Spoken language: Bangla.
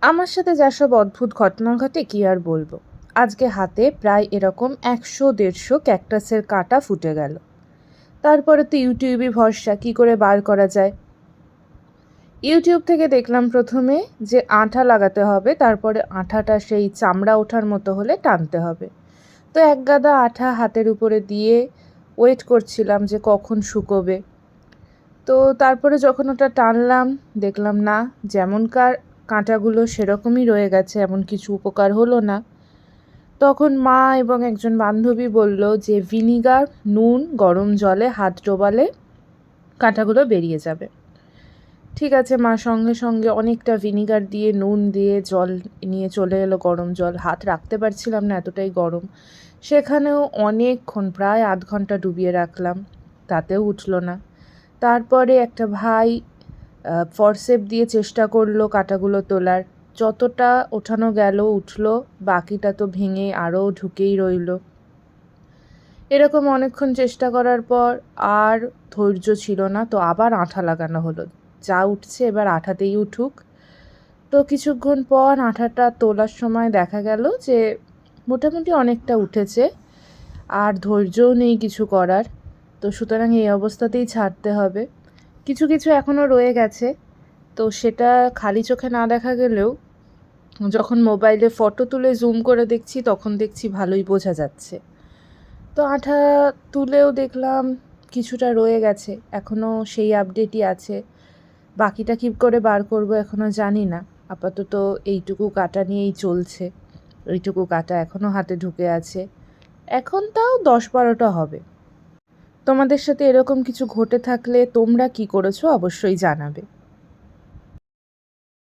আমার সাথে যা সব অদ্ভুত ঘটনা ঘটে কি আর বলবো। আজকে হাতে প্রায় এরকম ১০০-১৫০ ক্যাকটাসের কাঁটা ফুটে গেল। তারপরে তো ইউটিউবই ভরসা, কী করে বার করা যায়। ইউটিউব থেকে দেখলাম প্রথমে যে আঠা লাগাতে হবে, তারপরে আঠাটা সেই চামড়া ওঠার মতো হলে টানতে হবে। তো এক গাদা আঠা হাতের উপরে দিয়ে ওয়েট করছিলাম যে কখন শুকোবে। তো তারপরে যখন ওটা টানলাম দেখলাম না, যেমনকার কাঁটাগুলো সেরকমই রয়ে গেছে, এমন কিছু উপকার হলো না। তখন মা এবং একজন বান্ধবী বলল যে ভিনিগার, নুন, গরম জলে হাত ডোবালে কাঁটাগুলো বেরিয়ে যাবে। ঠিক আছে, মা সঙ্গে সঙ্গে অনেকটা ভিনিগার দিয়ে নুন দিয়ে জল নিয়ে চলে এলো, গরম জল। হাত রাখতে পারছিলাম না, এতটাই গরম। সেখানেও অনেকক্ষণ, প্রায় আধ ঘন্টা ডুবিয়ে রাখলাম, তাতেও উঠলো না। তারপরে একটা ভাই ফরসেপ দিয়ে চেষ্টা করলো কাঁটাগুলো তোলার, যতটা ওঠানো গেল উঠলো, বাকিটা তো ভেঙে আরও ঢুকেই রইল। এরকম অনেকক্ষণ চেষ্টা করার পর আর ধৈর্য ছিল না, তো আবার আঠা লাগানো হলো। যা উঠছে এবার আঠাতেই উঠুক। তো কিছুক্ষণ পর আঠাটা তোলার সময় দেখা গেল যে মোটামুটি অনেকটা উঠেছে, আর ধৈর্যও নেই কিছু করার। তো সুতরাং এই অবস্থাতেই ছাড়তে হবে। কিছু কিছু এখনও রয়ে গেছে, তো সেটা খালি চোখে না দেখা গেলেও যখন মোবাইলে ফটো তুলে জুম করে দেখছি তখন দেখছি ভালোই বোঝা যাচ্ছে। তো আঠা তুলেও দেখলাম কিছুটা রয়ে গেছে, এখনও সেই আপডেটই আছে। বাকিটা কী করে বার করব এখনও জানি না। আপাতত এইটুকু কাটা নিয়েই চলছে। এইটুকু কাটা এখনও হাতে ঢুকে আছে। এখন তাও ১০-১২টা হবে। তোমাদের সাথে এরকম কিছু ঘটে থাকলে তোমরা কি করেছো অবশ্যই জানাবে।